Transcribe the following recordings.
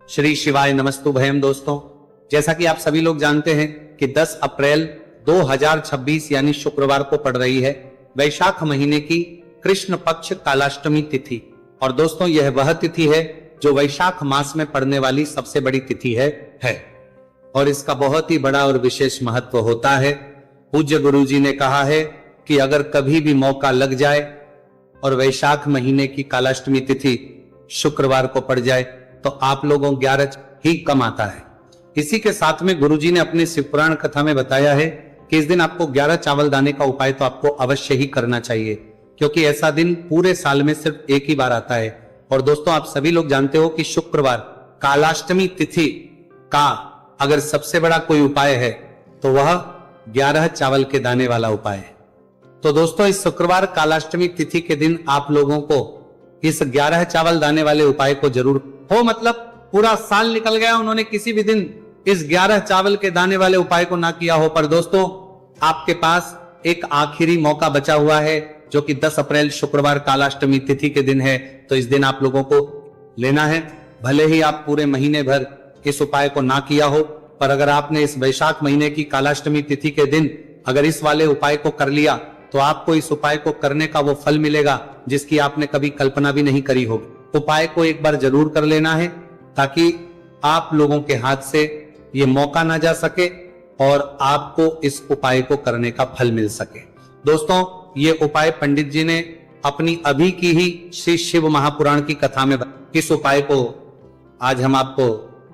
श्री शिवाय नमस्तुभयम। दोस्तों, जैसा कि आप सभी लोग जानते हैं कि 10 अप्रैल 2026 यानी शुक्रवार को पड़ रही है वैशाख महीने की कृष्ण पक्ष कालाष्टमी तिथि। और दोस्तों, यह वह तिथि है जो वैशाख मास में पड़ने वाली सबसे बड़ी तिथि है। और इसका बहुत ही बड़ा और विशेष महत्व होता है। पूज्य गुरु जी ने कहा है कि अगर कभी भी मौका लग जाए और वैशाख महीने की कालाष्टमी तिथि शुक्रवार को पड़ जाए तो आप लोगों 11 ही कम आता है। इसी के साथ में गुरुजी ने अपने शिवपुराण कथा में बताया है कि इस दिन आपको 11 चावल दाने का उपाय तो आपको अवश्य ही करना चाहिए, क्योंकि ऐसा दिन पूरे साल में सिर्फ एक ही बार आता है। और दोस्तों, आप सभी लोग जानते हो कि शुक्रवार कालाष्टमी तिथि का अगर सबसे बड़ा कोई उपाय है तो वह 11 चावल के दाने वाला उपाय है। तो दोस्तों, इस शुक्रवार कालाष्टमी तिथि के दिन आप लोगों को इस 11 चावल दाने वाले उपाय को जरूर हो, मतलब पूरा साल निकल गया, उन्होंने किसी भी दिन इस 11 चावल के दाने वाले उपाय को ना किया हो, पर दोस्तों आपके पास एक आखिरी मौका बचा हुआ है जो कि 10 अप्रैल शुक्रवार कालाष्टमी तिथि के दिन है। तो इस दिन आप लोगों को लेना है। भले ही आप पूरे महीने भर इस उपाय को ना किया हो, पर अगर आपने इस वैशाख महीने की कालाष्टमी तिथि के दिन अगर इस वाले उपाय को कर लिया तो आपको इस उपाय को करने का वो फल मिलेगा जिसकी आपने कभी कल्पना भी नहीं करी होगी। उपाय को एक बार जरूर कर लेना है ताकि आप लोगों के हाथ से ये मौका ना जा सके और आपको इस उपाय को करने का फल मिल सके। दोस्तों, ये उपाय पंडित जी ने अपनी अभी की ही श्री शिव महापुराण की कथा में इस उपाय को आज हम आपको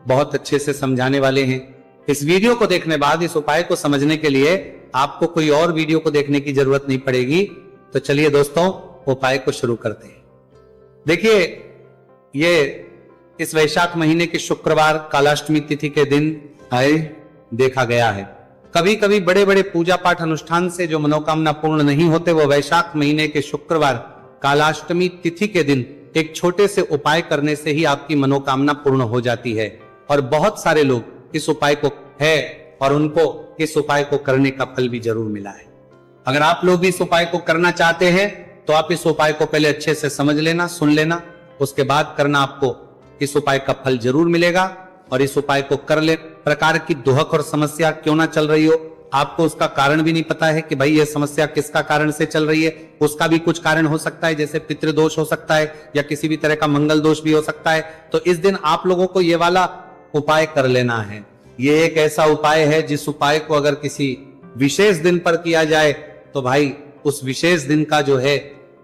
बहुत अच्छे से समझाने वाले हैं। इस वीडियो को देखने बाद इस उपाय को समझने के लिए आपको कोई और वीडियो को देखने की जरूरत नहीं पड़ेगी। तो चलिए दोस्तों, उपाय को शुरू करते हैं। देखिए, ये इस वैशाख महीने के शुक्रवार कालाष्टमी तिथि के दिन आए देखा गया है। कभी कभी बड़े बड़े पूजा पाठ अनुष्ठान से जो मनोकामना पूर्ण नहीं होते, वो वैशाख महीने के शुक्रवार कालाष्टमी तिथि के दिन एक छोटे से उपाय करने से ही आपकी मनोकामना पूर्ण हो जाती है। और बहुत सारे लोग इस उपाय को है और उनको इस उपाय को करने का फल भी जरूर मिला है। अगर आप लोग भी इस उपाय को करना चाहते हैं तो आप इस उपाय को पहले अच्छे से समझ लेना, सुन लेना, उसके बाद करना। आपको इस उपाय का फल जरूर मिलेगा। और इस उपाय को कर ले प्रकार की दुहक और समस्या क्यों ना चल रही हो, आपको उसका कारण भी नहीं पता है कि भाई ये समस्या किसका कारण से चल रही है, उसका भी कुछ कारण हो सकता है, जैसे पितृदोष हो सकता है या किसी भी तरह का मंगल दोष भी हो सकता है। तो इस दिन आप लोगों को ये वाला उपाय कर लेना है। ये एक ऐसा उपाय है जिस उपाय को अगर किसी विशेष दिन पर किया जाए तो भाई उस विशेष दिन का जो है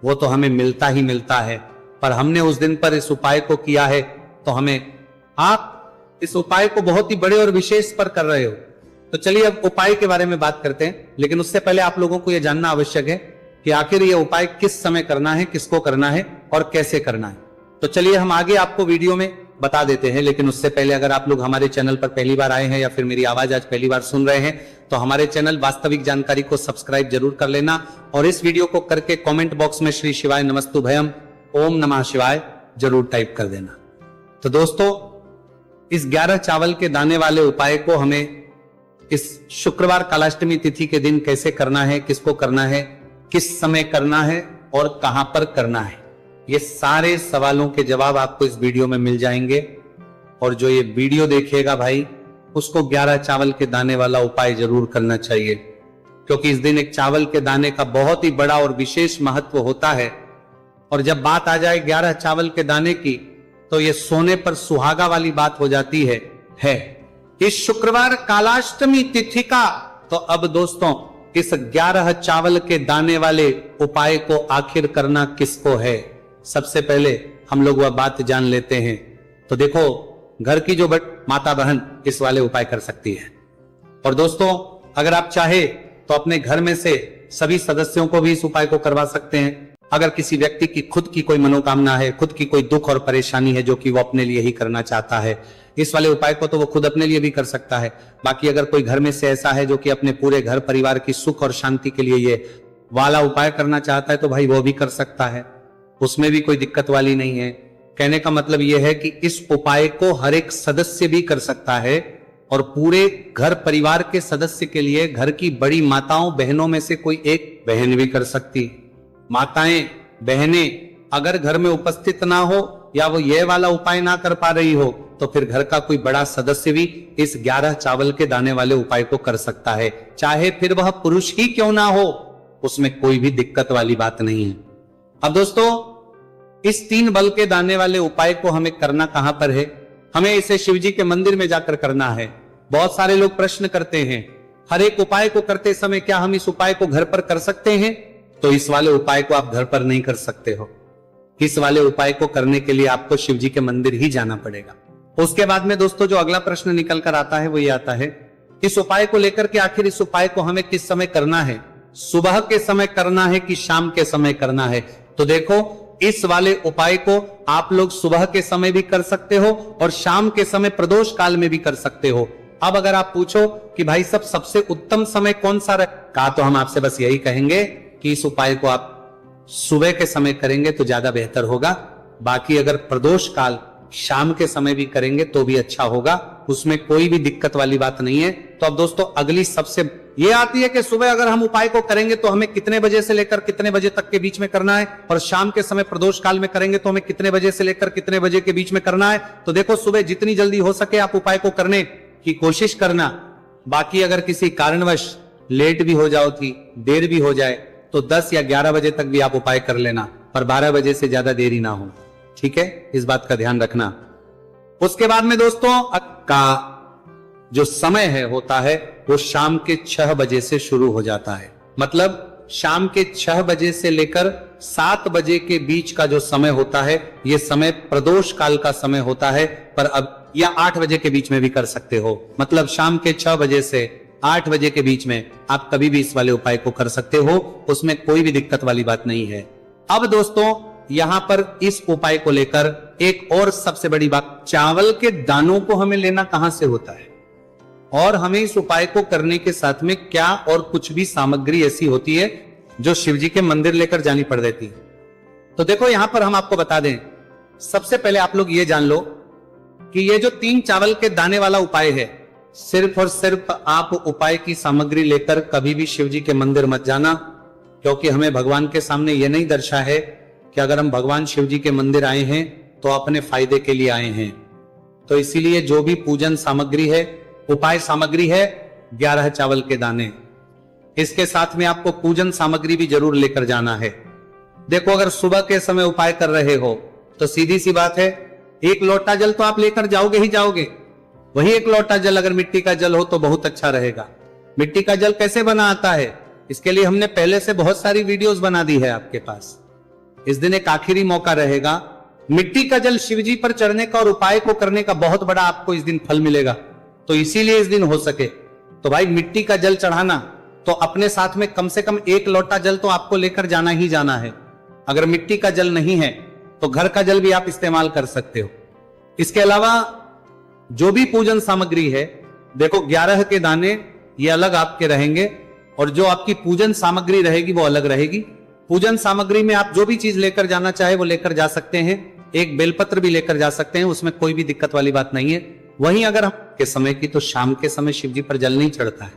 वो तो हमें मिलता ही मिलता है। पर हमने उस दिन पर इस उपाय को किया है तो हमें, आप इस उपाय को बहुत ही बड़े और विशेष पर कर रहे हो। तो चलिए अब उपाय के बारे में बात करते हैं, लेकिन उससे पहले आप लोगों को यह जानना आवश्यक है कि आखिर ये उपाय किस समय करना है, किसको करना है और कैसे करना है। तो चलिए हम आगे आपको वीडियो में बता देते हैं। लेकिन उससे पहले अगर आप लोग हमारे चैनल पर पहली बार आए हैं या फिर मेरी आवाज आज पहली बार सुन रहे हैं तो हमारे चैनल वास्तविक जानकारी को सब्सक्राइब जरूर कर लेना और इस वीडियो को करके कमेंट बॉक्स में श्री शिवाय नमस्तुभयम ओम नमः शिवाय जरूर टाइप कर देना। तो दोस्तों, इस 11 चावल के दाने वाले उपाय को हमें इस शुक्रवार कालाष्टमी तिथि के दिन कैसे करना है, किसको करना है, किस समय करना है और कहां पर करना है, ये सारे सवालों के जवाब आपको इस वीडियो में मिल जाएंगे। और जो ये वीडियो देखेगा भाई, उसको 11 चावल के दाने वाला उपाय जरूर करना चाहिए, क्योंकि इस दिन एक चावल के दाने का बहुत ही बड़ा और विशेष महत्व होता है। और जब बात आ जाए 11 चावल के दाने की तो ये सोने पर सुहागा वाली बात हो जाती है। इस शुक्रवार कालाष्टमी तिथि का तो अब दोस्तों इस 11 चावल के दाने वाले उपाय को आखिर करना किसको है, सबसे पहले हम लोग वह बात जान लेते हैं। तो देखो, घर की जो माता बहन इस वाले उपाय कर सकती है। और दोस्तों, अगर आप चाहे तो अपने घर में से सभी सदस्यों को भी इस उपाय को करवा सकते हैं। अगर किसी व्यक्ति की खुद की कोई मनोकामना है, खुद की कोई दुख और परेशानी है जो कि वो अपने लिए ही करना चाहता है, इस वाले उपाय को तो वो खुद अपने लिए भी कर सकता है। बाकी अगर कोई घर में से ऐसा है जो कि अपने पूरे घर परिवार की सुख और शांति के लिए ये वाला उपाय करना चाहता है तो भाई वो भी कर सकता है, उसमें भी कोई दिक्कत वाली नहीं है। कहने का मतलब यह है कि इस उपाय को हर एक सदस्य भी कर सकता है और पूरे घर परिवार के सदस्य के लिए घर की बड़ी माताओं बहनों में से कोई एक बहन भी कर सकती। माताएं बहनें अगर घर में उपस्थित ना हो या वो ये वाला उपाय ना कर पा रही हो, तो फिर घर का कोई बड़ा सदस्य भी इस 11 चावल के दाने वाले उपाय को कर सकता है, चाहे फिर वह पुरुष ही क्यों ना हो, उसमें कोई भी दिक्कत वाली बात नहीं है। अब दोस्तों, इस 3 बल के दाने वाले उपाय को हमें करना कहां पर है? हमें इसे शिवजी के मंदिर में जाकर करना है। बहुत सारे लोग प्रश्न करते हैं, हर एक उपाय को करते समय क्या हम इस उपाय को घर पर कर सकते हैं? तो इस वाले उपाय को आप घर पर नहीं कर सकते हो। इस वाले उपाय को करने के लिए आपको शिवजी के मंदिर ही जाना पड़ेगा। उसके बाद में दोस्तों, जो अगला प्रश्न निकल कर आता है वो ये आता है, इस उपाय को लेकर के आखिर इस उपाय को हमें किस समय करना है? सुबह के समय करना है कि शाम के समय करना है? तो देखो, इस वाले उपाय को आप लोग सुबह के समय भी कर सकते हो और शाम के समय प्रदोष काल में भी कर सकते हो। अब अगर आप पूछो कि भाई सब सबसे उत्तम समय कौन सा रहा, तो हम आपसे बस यही कहेंगे कि इस उपाय को आप सुबह के समय करेंगे तो ज्यादा बेहतर होगा। बाकी अगर प्रदोष काल शाम के समय भी करेंगे तो भी अच्छा होगा, उसमें कोई भी दिक्कत वाली बात नहीं है। तो अब दोस्तों, अगली सबसे ये आती है कि सुबह अगर हम उपाय को करेंगे तो हमें कितने बजे से लेकर कितने बजे तक के बीच में करना है, और शाम के समय प्रदोष काल में करेंगे तो हमें कितने बजे से लेकर कितने बजे के बीच में करना है। तो देखो, सुबह जितनी जल्दी हो सके आप उपाय को करने की कोशिश करना। बाकी अगर किसी कारणवश लेट भी हो जाओ थी, देर भी हो जाए, तो 10 या 11 बजे तक भी आप उपाय कर लेना, पर 12 बजे से ज्यादा देरी ना हो। ठीक है, इस बात का ध्यान रखना। उसके बाद में दोस्तों, का जो समय है होता है वो शाम के 6 बजे से शुरू हो जाता है। मतलब शाम के 6 बजे से लेकर 7 बजे के बीच का जो समय होता है, ये समय प्रदोष काल का समय होता है। पर अब या 8 बजे के बीच में भी कर सकते हो। मतलब शाम के 6 बजे से 8 बजे के बीच में आप कभी भी इस वाले उपाय को कर सकते हो, उसमें कोई भी दिक्कत वाली बात नहीं है। अब दोस्तों, यहां पर इस उपाय को लेकर एक और सबसे बड़ी बात, चावल के दानों को हमें लेना कहां से होता है, और हमें इस उपाय को करने के साथ में क्या और कुछ भी सामग्री ऐसी होती है जो शिवजी के मंदिर लेकर जानी पड़ देती है। तो देखो, यहां पर हम आपको बता दें, सबसे पहले आप लोग ये जान लो कि ये जो 3 चावल के दाने वाला उपाय है, सिर्फ और सिर्फ आप उपाय की सामग्री लेकर कभी भी शिवजी के मंदिर मत जाना, क्योंकि हमें भगवान के सामने यह नहीं दर्शा है कि अगर हम भगवान शिवजी के मंदिर आए हैं तो अपने फायदे के लिए आए हैं। तो इसीलिए जो भी पूजन सामग्री है, उपाय सामग्री है 11 चावल के दाने, इसके साथ में आपको पूजन सामग्री भी जरूर लेकर जाना है। देखो, अगर सुबह के समय उपाय कर रहे हो तो सीधी सी बात है, 1 लोटा जल तो आप लेकर जाओगे ही जाओगे। वही 1 लोटा जल अगर मिट्टी का जल हो तो बहुत अच्छा रहेगा। मिट्टी का जल कैसे बना आता है, इसके लिए हमने पहले से बहुत सारी वीडियोस बना दी है आपके पास। इस दिन एक आखिरी मौका रहेगा, मिट्टी का जल शिवजी पर चढ़ने का और उपाय को करने का बहुत बड़ा आपको इस दिन फल मिलेगा। तो इसीलिए इस दिन हो सके तो भाई मिट्टी का जल चढ़ाना, तो अपने साथ में कम से कम 1 लोटा जल तो आपको लेकर जाना ही जाना है। अगर मिट्टी का जल नहीं है तो घर का जल भी आप इस्तेमाल कर सकते हो। इसके अलावा जो भी पूजन सामग्री है, देखो 11 के दाने ये अलग आपके रहेंगे, और जो आपकी पूजन सामग्री रहेगी वो अलग रहेगी। पूजन सामग्री में आप जो भी चीज लेकर जाना चाहे वो लेकर जा सकते हैं। एक बेलपत्र भी लेकर जा सकते हैं, उसमें कोई भी दिक्कत वाली बात नहीं है। वहीं अगर हम के समय की, तो शाम के समय शिवजी पर जल नहीं चढ़ता है,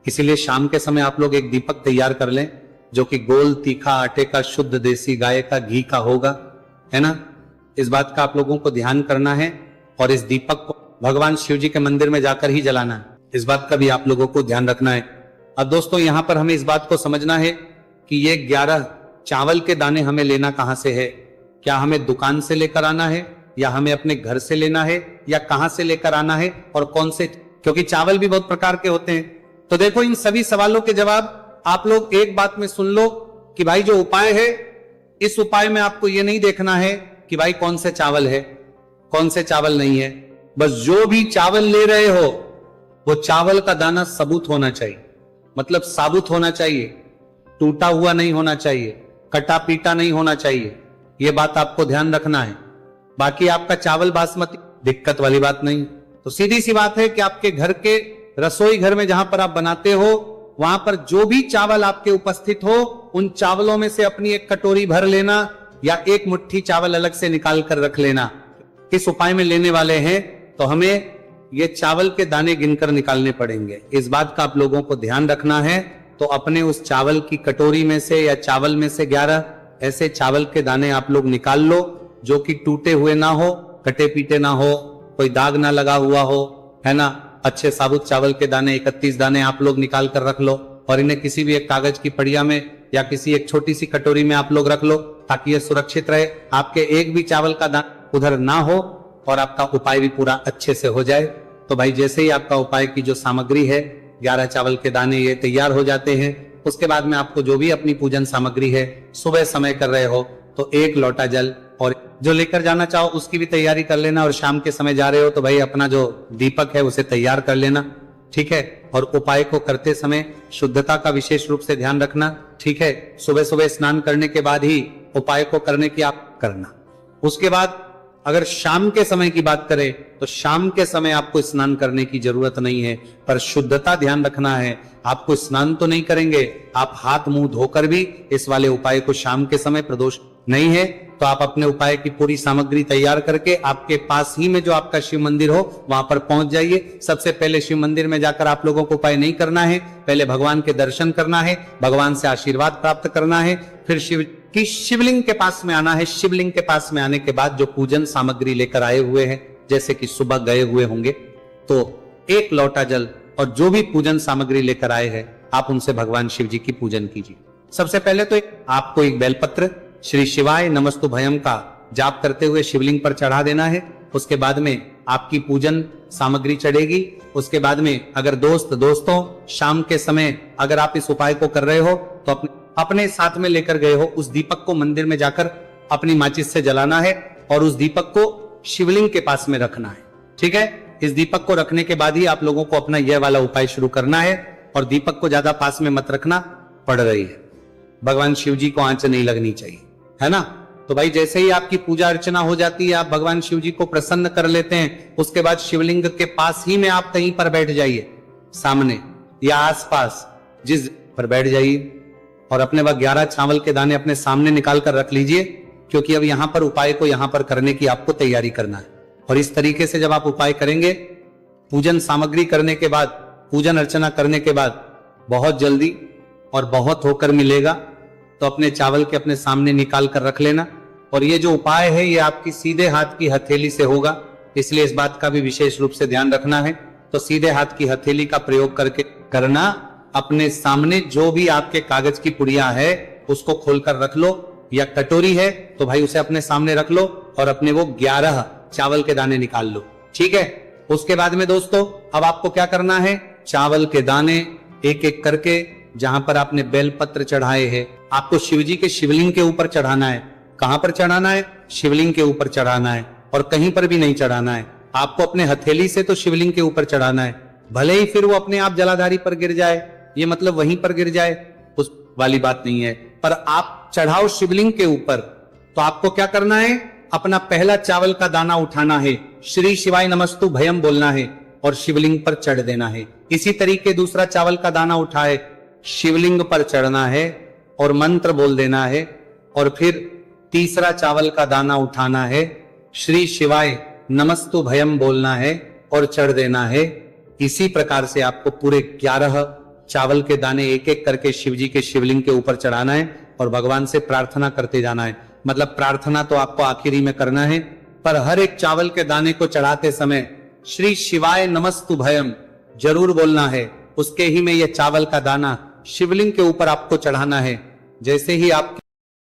इसीलिए शाम के समय आप लोग एक दीपक तैयार कर लें, जो कि गोल तीखा आटे का शुद्ध देसी गाय का घी का होगा, है ना। इस बात का आप लोगों को ध्यान करना है, और इस दीपक को भगवान शिवजी के मंदिर में जाकर ही जलाना है। इस बात का भी आप लोगों को ध्यान रखना है। अब दोस्तों, यहां पर हमें इस बात को समझना है कि ये 11 चावल के दाने हमें लेना कहां से है। क्या हमें दुकान से लेकर आना है, या हमें अपने घर से लेना है, या कहां से लेकर आना है, और कौन से, क्योंकि चावल भी बहुत प्रकार के होते हैं। तो देखो, इन सभी सवालों के जवाब आप लोग एक बात में सुन लो कि भाई जो उपाय है, इस उपाय में आपको ये नहीं देखना है कि भाई कौन से चावल है, कौन से चावल नहीं है। बस जो भी चावल ले रहे हो वो चावल का दाना सबूत होना चाहिए, मतलब साबुत होना चाहिए, टूटा हुआ नहीं होना चाहिए, कटा पीटा नहीं होना चाहिए। यह बात आपको ध्यान रखना है। बाकी आपका चावल बासमती, दिक्कत वाली बात नहीं। तो सीधी सी बात है कि आपके घर के रसोई घर में जहां पर आप बनाते हो, वहां पर जो भी चावल आपके उपस्थित हो, उन चावलों में से अपनी एक कटोरी भर लेना, या एक मुट्ठी चावल अलग से निकाल कर रख लेना। इस उपाय में लेने वाले हैं तो हमें ये चावल के दाने गिनकर निकालने पड़ेंगे। इस बात का आप लोगों को ध्यान रखना है। तो अपने उस चावल की कटोरी में से या चावल में से 11 ऐसे चावल के दाने आप लोग निकाल लो, जो कि टूटे हुए ना हो, कटे पीटे ना हो, कोई दाग ना लगा हुआ हो, है ना। अच्छे साबुत चावल के दाने 31 दाने आप लोग निकाल कर रख लो और इन्हें किसी भी एक कागज की पड़िया में या किसी एक छोटी सी कटोरी में आप लोग रख लो, ताकि ये सुरक्षित रहे, आपके एक भी चावल का दाना उधर ना हो और आपका उपाय भी पूरा अच्छे से हो जाए। तो भाई जैसे ही आपका उपाय की जो सामग्री है 11 चावल के दाने ये तैयार हो जाते हैं, उसके बाद में आपको जो भी अपनी पूजन सामग्री है सुबह समय कर रहे हो तो 1 लोटा जल और जो लेकर जाना चाहो उसकी भी तैयारी कर लेना, और शाम के समय जा रहे हो तो भाई अपना जो दीपक है उसे तैयार कर लेना, ठीक है। और उपाय को करते समय शुद्धता का विशेष रूप से ध्यान रखना, ठीक है। सुबह सुबह स्नान करने के बाद ही उपाय को करने की आप करना। उसके बाद अगर शाम के समय की बात करें तो शाम के समय आपको स्नान करने की जरूरत नहीं है, पर शुद्धता ध्यान रखना है। आपको स्नान तो नहीं करेंगे, आप हाथ मुंह धोकर भी इस वाले उपाय को शाम के समय, प्रदोष नहीं है तो आप अपने उपाय की पूरी सामग्री तैयार करके आपके पास ही में जो आपका शिव मंदिर हो वहां पर पहुंच जाइए। सबसे पहले शिव मंदिर में जाकर आप लोगों को उपाय नहीं करना है, पहले भगवान के दर्शन करना है, भगवान से आशीर्वाद प्राप्त करना है, फिर शिव की शिवलिंग के पास में आना है। शिवलिंग के पास में आने के बाद जो पूजन सामग्री लेकर आए हुए हैं, जैसे कि सुबह गए हुए होंगे तो 1 लोटा जल और जो भी पूजन सामग्री लेकर आए हैं आप उनसे भगवान शिव जी की पूजन कीजिए। सबसे पहले तो आपको एक बेलपत्र श्री शिवाय नमस्तुभयम का जाप करते हुए शिवलिंग पर चढ़ा देना है। उसके बाद में आपकी पूजन सामग्री चढ़ेगी। उसके बाद में अगर दोस्तों शाम के समय अगर आप इस उपाय को कर रहे हो तो अपने साथ में लेकर गए हो उस दीपक को मंदिर में जाकर अपनी माचिस से जलाना है और उस दीपक को शिवलिंग के पास में रखना है, ठीक है। इस दीपक को रखने के बाद ही आप लोगों को अपना यह वाला उपाय शुरू करना है, और दीपक को ज्यादा पास में मत रखना, पड़ रही है, भगवान शिव जी को आंच नहीं लगनी चाहिए, है ना। तो भाई जैसे ही आपकी पूजा अर्चना हो जाती है, आप भगवान शिव जी को प्रसन्न कर लेते हैं, उसके बाद शिवलिंग के पास ही में आप कहीं पर बैठ जाइए, सामने या आसपास जिस पर बैठ जाइए, और अपने वह 11 चावल के दाने अपने सामने निकाल कर रख लीजिए, क्योंकि अब यहां पर उपाय को यहां पर करने की आपको तैयारी करना है। और इस तरीके से जब आप उपाय करेंगे, पूजन सामग्री करने के बाद, पूजन अर्चना करने के बाद बहुत जल्दी और बहुत होकर मिलेगा, तो अपने चावल के अपने सामने निकाल कर रख लेना। और ये जो उपाय है ये आपकी सीधे हाथ की हथेली से होगा, इसलिए इस बात का भी विशेष रूप से ध्यान रखना है। तो सीधे हाथ की हथेली का प्रयोग करके करना। अपने सामने जो भी आपके कागज की पुड़िया है उसको खोलकर रख लो, या कटोरी है तो भाई उसे अपने सामने रख लो और अपने वो 11 चावल के दाने निकाल लो, ठीक है। उसके बाद में दोस्तों अब आपको क्या करना है, चावल के दाने एक एक करके जहां पर आपने बेलपत्र चढ़ाए हैं आपको शिवजी के शिवलिंग के ऊपर चढ़ाना है। कहां पर चढ़ाना है, शिवलिंग के ऊपर चढ़ाना है, और कहीं पर भी नहीं चढ़ाना है। आपको अपने हथेली से तो शिवलिंग के ऊपर चढ़ाना है, भले ही फिर वो अपने आप जलाधारी पर गिर जाए, ये मतलब वहीं पर गिर जाए, उस वाली बात नहीं है, पर आप चढ़ाओ शिवलिंग के ऊपर। तो आपको क्या करना है, अपना पहला चावल का दाना उठाना है, श्री शिवाय नमस्तु भयम बोलना है और शिवलिंग पर चढ़ देना है। इसी तरीके दूसरा चावल का दाना उठाए, शिवलिंग पर चढ़ना है और मंत्र बोल देना है, और फिर तीसरा चावल का दाना उठाना है, श्री शिवाय नमस्तु भयम बोलना है और चढ़ देना है। इसी प्रकार से आपको पूरे 11 चावल के दाने एक एक करके शिवजी के शिवलिंग के ऊपर चढ़ाना है और भगवान से प्रार्थना करते जाना है। मतलब प्रार्थना तो आपको आखिरी में करना है, पर हर एक चावल के दाने को चढ़ाते समय श्री शिवाय नमस्तु भयम जरूर बोलना है। उसके ही में यह चावल का दाना शिवलिंग के ऊपर आपको चढ़ाना है। जैसे ही आपकी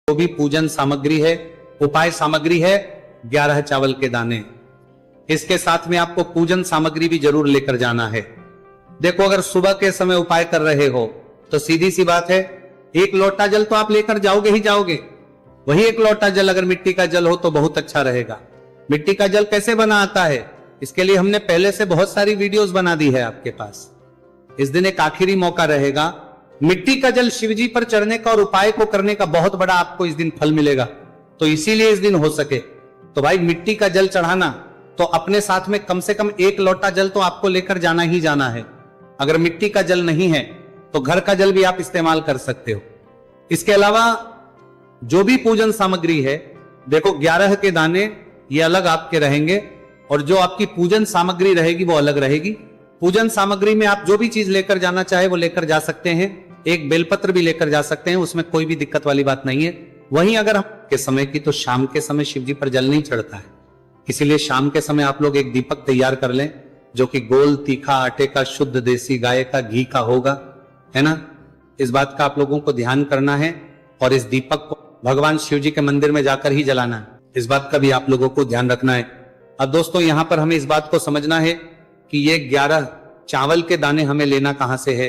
जो भी पूजन सामग्री है, उपाय सामग्री है, 11 चावल के दाने, इसके साथ में आपको पूजन सामग्री भी जरूर लेकर जाना है। देखो अगर सुबह के समय उपाय कर रहे हो तो सीधी सी बात है, 1 लोटा जल तो आप लेकर जाओगे ही जाओगे। वही 1 लोटा जल अगर मिट्टी का जल हो तो बहुत अच्छा रहेगा। मिट्टी का जल कैसे बना आता है, इसके लिए हमने पहले से बहुत सारी वीडियोस बना दी है आपके पास। इस दिन एक आखिरी मौका रहेगा, मिट्टी का जल शिवजी पर चढ़ने का और उपाय को करने का बहुत बड़ा आपको इस दिन फल मिलेगा। तो इसीलिए इस दिन हो सके तो भाई मिट्टी का जल चढ़ाना, तो अपने साथ में कम से कम 1 लोटा जल तो आपको लेकर जाना ही जाना है। अगर मिट्टी का जल नहीं है तो घर का जल भी आप इस्तेमाल कर सकते हो। इसके अलावा जो भी पूजन सामग्री है, देखो 11 के दाने ये अलग आपके रहेंगे और जो आपकी पूजन सामग्री रहेगी वो अलग रहेगी। पूजन सामग्री में आप जो भी चीज लेकर जाना चाहे वो लेकर जा सकते हैं। एक बेलपत्र भी लेकर जा सकते हैं, उसमें कोई भी दिक्कत वाली बात नहीं है। वहीं अगर हम के समय की, तो शाम के समय शिव जी पर जल नहीं चढ़ता है। इसीलिए शाम के समय आप लोग एक दीपक तैयार कर लें, जो कि गोल, तीखा, आटे का, शुद्ध देसी गाय का घी का होगा, है ना। इस बात का आप लोगों को ध्यान करना है और इस दीपक को भगवान शिव जी के मंदिर में जाकर ही जलाना है। इस बात का भी आप लोगों को ध्यान रखना है। अब दोस्तों यहां पर हमें इस बात को समझना है कि ये 11 चावल के दाने हमें लेना कहां से है।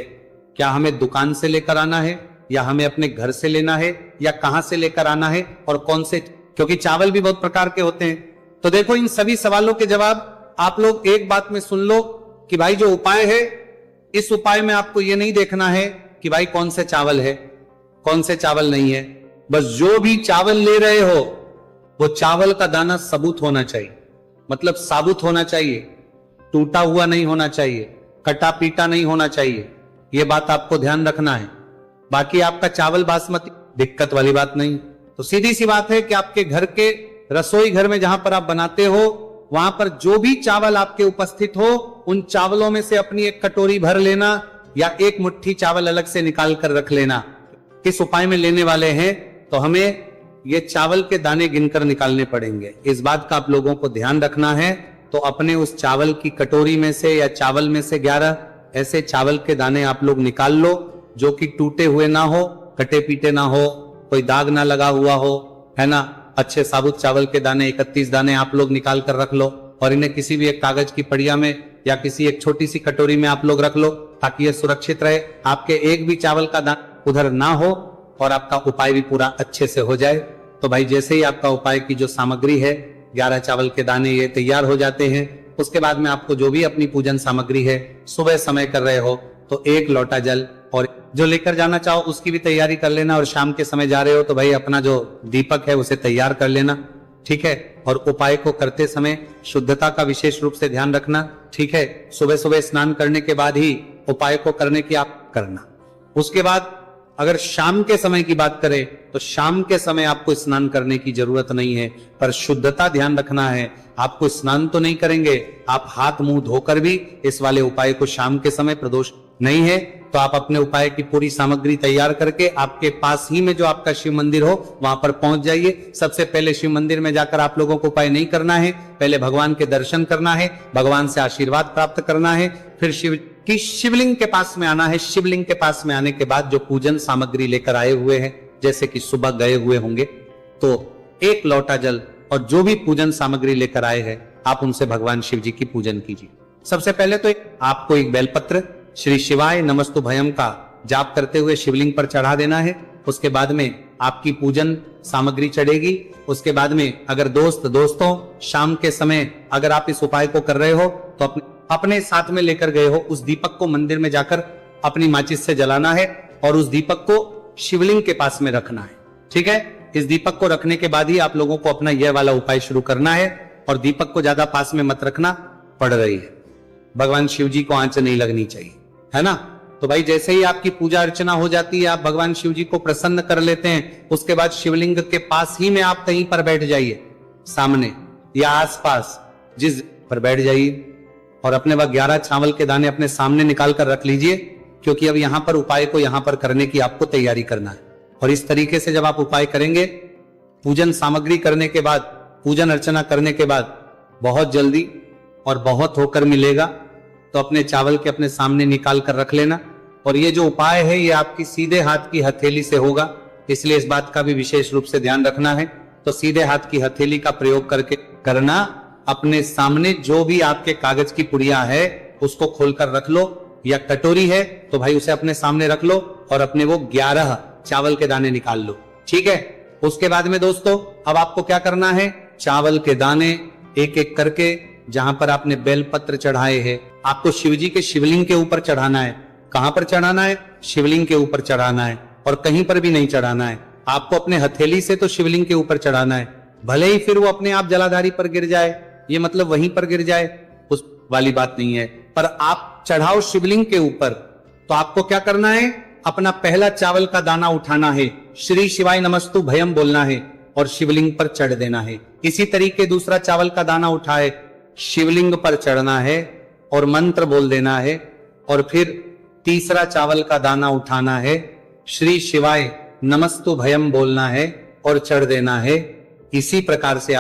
क्या हमें दुकान से लेकर आना है, या हमें अपने घर से लेना है, या कहां से लेकर आना है, और कौन से, क्योंकि चावल भी बहुत प्रकार के होते हैं। तो देखो, इन सभी सवालों के जवाब आप लोग एक बात में सुन लो कि भाई जो उपाय है, इस उपाय में आपको यह नहीं देखना है कि भाई कौन से चावल है, कौन से चावल नहीं है। बस जो भी चावल ले रहे हो वो चावल का दाना सबूत होना चाहिए, मतलब साबुत होना चाहिए, टूटा हुआ नहीं होना चाहिए, कटा पीटा नहीं होना चाहिए। यह बात आपको ध्यान रखना है। बाकी आपका चावल बासमती, दिक्कत वाली बात नहीं। तो सीधी सी बात है कि आपके घर के रसोई घर में जहां पर आप बनाते हो, वहां पर जो भी चावल आपके उपस्थित हो, उन चावलों में से अपनी एक कटोरी भर लेना, या एक मुट्ठी चावल अलग से निकाल कर रख लेना। किस उपाय में लेने वाले हैं, तो हमें ये चावल के दाने गिनकर निकालने पड़ेंगे। इस बात का आप लोगों को ध्यान रखना है। तो अपने उस चावल की कटोरी में से या चावल में से 11 ऐसे चावल के दाने आप लोग निकाल लो, जो कि टूटे हुए ना हो, कटे पीटे ना हो, कोई दाग ना लगा हुआ हो, है ना। अच्छे साबुत चावल के दाने 31 दाने आप लोग निकाल कर रख लो, और इन्हें किसी भी एक कागज की पड़िया में या किसी एक छोटी सी कटोरी में आप लोग रख लो, ताकि यह सुरक्षित रहे, आपके एक भी चावल का दाना उधर ना हो, और आपका उपाय भी पूरा अच्छे से हो जाए। तो भाई जैसे ही आपका उपाय की जो सामग्री है, 11 चावल के दाने ये तैयार हो जाते हैं, उसके बाद में आपको जो भी अपनी पूजन सामग्री है, सुबह समय कर रहे हो तो 1 लोटा जल, और जो लेकर जाना चाहो उसकी भी तैयारी कर लेना। और शाम के समय जा रहे हो तो भाई अपना जो दीपक है उसे तैयार कर लेना, ठीक है। और उपाय को करते समय शुद्धता का विशेष रूप से ध्यान रखना, ठीक है। सुबह सुबह स्नान करने के बाद ही उपाय को करने की आप करना। उसके बाद अगर शाम के समय की बात करें तो शाम के समय आपको स्नान करने की जरूरत नहीं है, पर शुद्धता ध्यान रखना है। आपको स्नान तो नहीं करेंगे, आप हाथ मुंह धोकर भी इस वाले उपाय को शाम के समय, प्रदोष नहीं है तो आप अपने उपाय की पूरी सामग्री तैयार करके आपके पास ही में जो आपका शिव मंदिर हो वहां पर पहुंच जाइए। सबसे पहले शिव मंदिर में जाकर आप लोगों को उपाय नहीं करना है, पहले भगवान के दर्शन करना है, भगवान से आशीर्वाद प्राप्त करना है, फिर शिव की शिवलिंग के पास में आना है। शिवलिंग के पास में आने के बाद जो पूजन सामग्री लेकर आए हुए हैं, जैसे कि सुबह गए हुए होंगे, तो 1 लोटा जल और जो भी पूजन सामग्री लेकर आए हैं, आप उनसे भगवान शिव जी की पूजन कीजिए। सबसे पहले तो आपको एक बेलपत्र श्री शिवाय नमस्तुभयम का जाप करते हुए शिवलिंग पर चढ़ा देना है। उसके बाद में आपकी पूजन सामग्री चढ़ेगी। उसके बाद में अगर दोस्तों शाम के समय अगर आप इस उपाय को कर रहे हो तो अपने साथ में लेकर गए हो उस दीपक को मंदिर में जाकर अपनी माचिस से जलाना है, और उस दीपक को शिवलिंग के पास में रखना है, ठीक है। इस दीपक को रखने के बाद ही आप लोगों को अपना यह वाला उपाय शुरू करना है, और दीपक को ज्यादा पास में मत रखना, पड़ रही है, भगवान शिव जी को आंच नहीं लगनी चाहिए, है ना। तो भाई जैसे ही आपकी पूजा अर्चना हो जाती है, आप भगवान शिव जी को प्रसन्न कर लेते हैं, उसके बाद शिवलिंग के पास ही में आप कहीं पर बैठ जाइए, सामने या आसपास जिस पर बैठ जाइए, और अपने वह 11 चावल के दाने अपने सामने निकाल कर रख लीजिए, क्योंकि अब यहां पर उपाय को यहां पर करने की आपको तैयारी करना है। और इस तरीके से जब आप उपाय करेंगे, पूजन सामग्री करने के बाद, पूजन अर्चना करने के बाद बहुत जल्दी और बहुत होकर मिलेगा, तो अपने चावल के अपने सामने निकाल कर रख लेना। और ये जो उपाय है ये आपकी सीधे हाथ की हथेली से होगा, इसलिए इस बात का भी विशेष रूप से ध्यान रखना है। तो सीधे हाथ की हथेली का प्रयोग करके करना। अपने सामने जो भी आपके कागज की पुड़िया है उसको खोलकर रख लो, या कटोरी है तो भाई उसे अपने सामने रख लो, और अपने वो 11 चावल के दाने निकाल लो, ठीक है। उसके बाद में दोस्तों अब आपको क्या करना है, चावल के दाने एक एक करके जहां पर आपने बेलपत्र चढ़ाए हैं, आपको शिवजी के शिवलिंग के ऊपर चढ़ाना है। कहां पर चढ़ाना है, शिवलिंग के ऊपर चढ़ाना है, और कहीं पर भी नहीं चढ़ाना है। आपको अपने हथेली से तो शिवलिंग के ऊपर चढ़ाना है, भले ही फिर वो अपने आप जलाधारी पर गिर जाए, ये मतलब वहीं पर गिर जाए, उस वाली बात नहीं है, पर आप चढ़ाओ शिवलिंग के ऊपर। तो आपको क्या करना है, अपना पहला चावल का दाना उठाना है, श्री शिवाय नमस्तु भयम बोलना है और शिवलिंग पर चढ़ देना है। इसी तरीके दूसरा चावल का दाना उठाए, शिवलिंग पर चढ़ना है और मंत्र बोल देना है, और फिर तीसरा चावल का दाना उठाना है, श्री शिवाय नमस्तु भयम बोलना है और चढ़ देना है। इसी प्रकार से